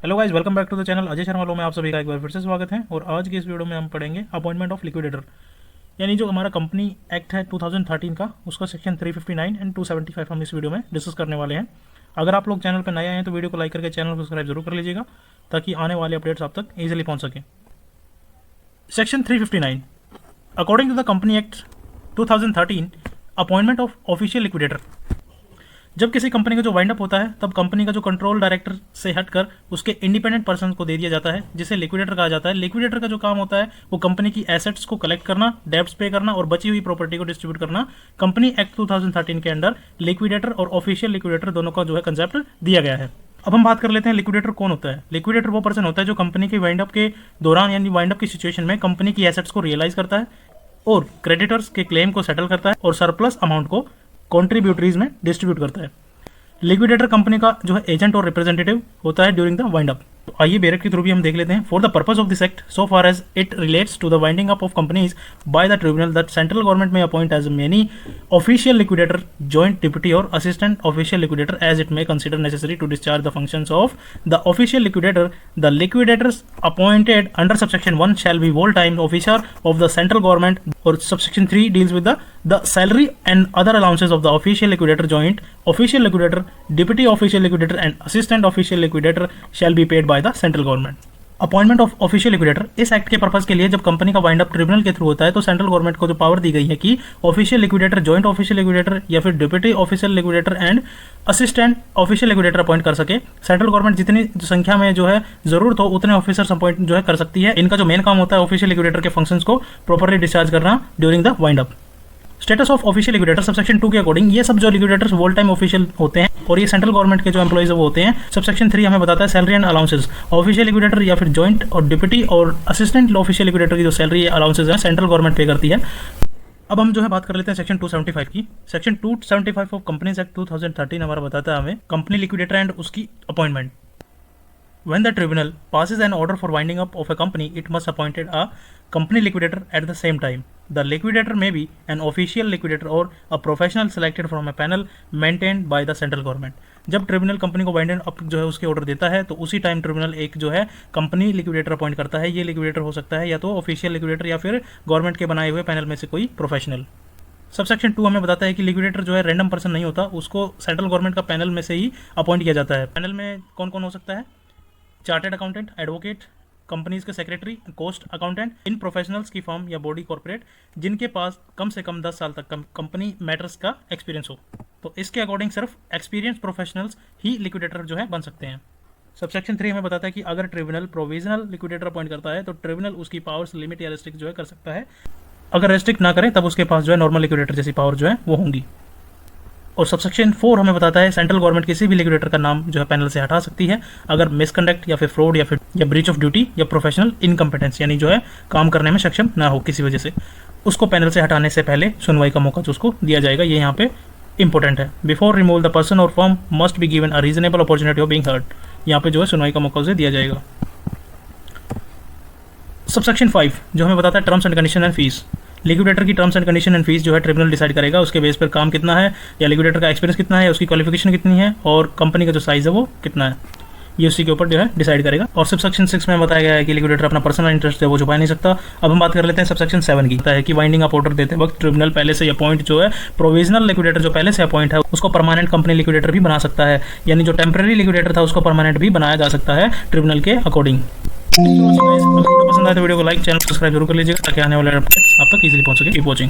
Hello guys, welcome back to the channel Ajay Sharma लो में आप सभी का एक बार फिर से स्वागत है। और आज की इस वीडियो में हम पढ़ेंगे अपॉइंटमेंट ऑफ लिक्विडेटर, यानी जो हमारा कंपनी एक्ट है 2013 का, उसका सेक्शन 359 एंड 275 हम इस वीडियो में डिस्कस करने वाले हैं। अगर आप लोग चैनल पर नए आए हैं तो वीडियो को लाइक करके चैनल को सब्सक्राइब जरूर कर लीजिएगा ताकि आने वाले अपडेट्स आप तक ईजिली पहुँच सकें। Section 359 according to the company act 2013 appointment of official liquidator. जब किसी कंपनी का जो वाइंड अप होता है तब कंपनी का जो कंट्रोल डायरेक्टर से हटकर उसके इंडिपेंडेंट पर्सन को दे दिया जाता है, जिसे लिक्विडेटर कहा जाता है। लिक्विडेटर का जो काम होता है वो कंपनी की एसेट्स को कलेक्ट करना, डेब्ट्स पे करना और बची हुई प्रॉपर्टी को डिस्ट्रीब्यूट करना। कंपनी एक्ट 2013 के अंडर लिक्विडेटर और ऑफिशियल लिक्विडेटर दोनों का जो है कंसेप्ट दिया गया है। अब हम बात कर लेते हैं लिक्विडेटर कौन होता है। लिक्विडेटर वो पर्सन होता है जो कंपनी के वाइंड अप के दौरान यानी वाइंड अप की सिचुएशन में कंपनी की एसेट्स को रियलाइज करता है और क्रेडिटर्स के क्लेम को सेटल करता है और सरप्लस अमाउंट को कॉन्ट्रीब्यूटरीज में डिस्ट्रीब्यूट करता है। लिक्विडेटर कंपनी का जो है एजेंट और रिप्रेजेंटेटिव होता है ड्यूरिंग द वाइंड अप। तो आइए बेरेट के थ्रू भी हम देख लेते हैं। For the purpose of this act so far as it relates to the winding up of companies by the tribunal that central government may appoint as many official liquidator, joint deputy और assistant official liquidator as it may consider necessary to discharge the functions of the official liquidator. The liquidators appointed under subsection 1 shall be full-time officer of the central government, or subsection 3 deals with the salary and other allowances of the official liquidator, joint official liquidator, deputy official liquidator and assistant official liquidator shall be paid by the central government. Appointment of official liquidator इस act के purpose के लिए जब company का wind up tribunal के through होता है तो सेंट्रल गवर्नमेंट को जो पावर दी गई है कि official liquidator, joint official liquidator या फिर deputy official liquidator and assistant official liquidator appoint कर सके। सेंट्रल गवर्नमेंट जितनी संख्या में जो है जरूरत हो उतने ऑफिसर्स अपॉइंट जो है कर सकती है। इनका जो मेन काम होता है ऑफिशियल लिक्विडेटर के फंक्शंस को प्रॉपरली डिस्चार्ज करना during the wind up. Status of official liquidator subsection 2 के अकॉर्डिंग ये सब जो लिक्विडेटर्स वोल टाइम ऑफिशियल होते हैं और ये सेंट्रल गवर्नमेंट के जो एम्प्लॉइज वो होते हैं। सबसेक्शन 3 हमें बताता है salary and allowances. Official liquidator या फिर जॉइंट और डिप्टी और असिस्टेंट ऑफिशियल लिक्विडेटर की जो सैलरी अलाउंसेस है सेंट्रल गवर्नमेंट पे करती है। अब हम जो है बात कर लेते हैं सेक्शन 275 की। सेक्शन 275 ऑफ कंपनीज एक्ट 2013 हमारा बताता है हमें कंपनी लिक्विडेटर एंड उसकी appointment. When the tribunal passes an order for winding up of a company, it must appoint a company liquidator at the same time. The liquidator may be an official liquidator or a professional selected from a panel maintained by the central government. जब tribunal company को wind up जो है उसके order देता है तो उसी time tribunal एक जो है कंपनी लिक्विडेटर अपॉइंट करता है। ये लिक्विडेटर हो सकता है या तो ऑफिशियल लिक्विडेटर या फिर गवर्नमेंट के बनाए हुए पैनल में से कोई प्रोफेशनल। सबसेक्शन 2 हमें बताता है कि लिक्विडेटर जो है रैंडम पर्सन नहीं होता, उसको सेंट्रल गवर्नमेंट का पैनल में से ही अपॉइंट किया जाता है। पैनल में कौन कौन हो सकता है? चार्टेड अकाउंटेंट, एडवोकेट, कंपनीज के सेक्रेटरी, कोस्ट अकाउंटेंट, इन प्रोफेशनल्स की फर्म या बॉडी कॉर्पोरेट जिनके पास कम से कम 10 साल तक कंपनी मैटर्स का एक्सपीरियंस हो। तो इसके अकॉर्डिंग सिर्फ एक्सपीरियंस प्रोफेशनल्स ही लिक्विडेटर जो है बन सकते हैं। सबसेक्शन 3 हमें बताता है कि अगर ट्रिब्यूनल प्रोविजनल लिक्विडेटर अपॉइंट करता है तो ट्रिब्यूनल उसकी पावर्स लिमिट या रेस्ट्रिक्ट जो है कर सकता है। अगर रेस्ट्रिक्ट ना करें तब उसके पास जो है नॉर्मल लिक्विडेटर जैसी पावर जो है वो होंगी। और सबसेक्शन 4 हमें बताता है सेंट्रल गवर्नमेंट किसी भी लिक्विडेटर का नाम जो है पैनल से हटा सकती है अगर मिसकंडक्ट या फिर फ्रॉड या ब्रीच ऑफ ड्यूटी या प्रोफेशनल इनकम्पिटेंस यानी जो है काम करने में सक्षम ना हो किसी वजह से। उसको पैनल से हटाने से पहले सुनवाई का मौका जो उसको दिया जाएगा, ये यहाँ पे इंपॉर्टेंट है। बिफोर रिमूवल द पर्सन और firm must be given a reasonable opportunity of being heard. यहाँ पे जो है सुनवाई का मौका उसे दिया जाएगा। सबसेक्शन 5 जो हमें बताता है terms and condition and fees. Liquidator की terms and condition and fees जो है ट्रिब्यूनल डिसाइड करेगा, उसके बेस पर काम कितना है या लिक्विडेटर का एक्सपीरियंस कितना है, उसकी क्वालिफिकेशन कितनी है और कंपनी का जो साइज है वो कितना है, ये उसी के ऊपर जो है डिसाइड करेगा। और सबसेक्शन 6 में बताया गया है कि लिक्विडेटर अपना पर्सनल इंटरेस्ट है वो छुपा नहीं सकता। अब हम बात कर लेते हैं सबसेक्शन 7 की। है कि वाइंडिंग अप ऑर्डर देते वक्त ट्रिब्यूनल पहले से अपॉइंट जो है प्रोविजनल लिक्विडेटर जो पहले से अपॉइंट है उसको परमानेंट कंपनी लिक्विडेटर भी बना सकता है, यानी जो टेम्पररी लिक्विडेटर था उसको परमानेंट भी बनाया जा सकता है ट्रिब्यूनल के अकॉर्डिंग। वीडियो पसंद आए तो वीडियो को लाइक, चैनल सब्सक्राइब जरूर कर लीजिएगा ताकि आने वाले अपडेट्स आप तक इजीली पहुंच सके। Keep watching.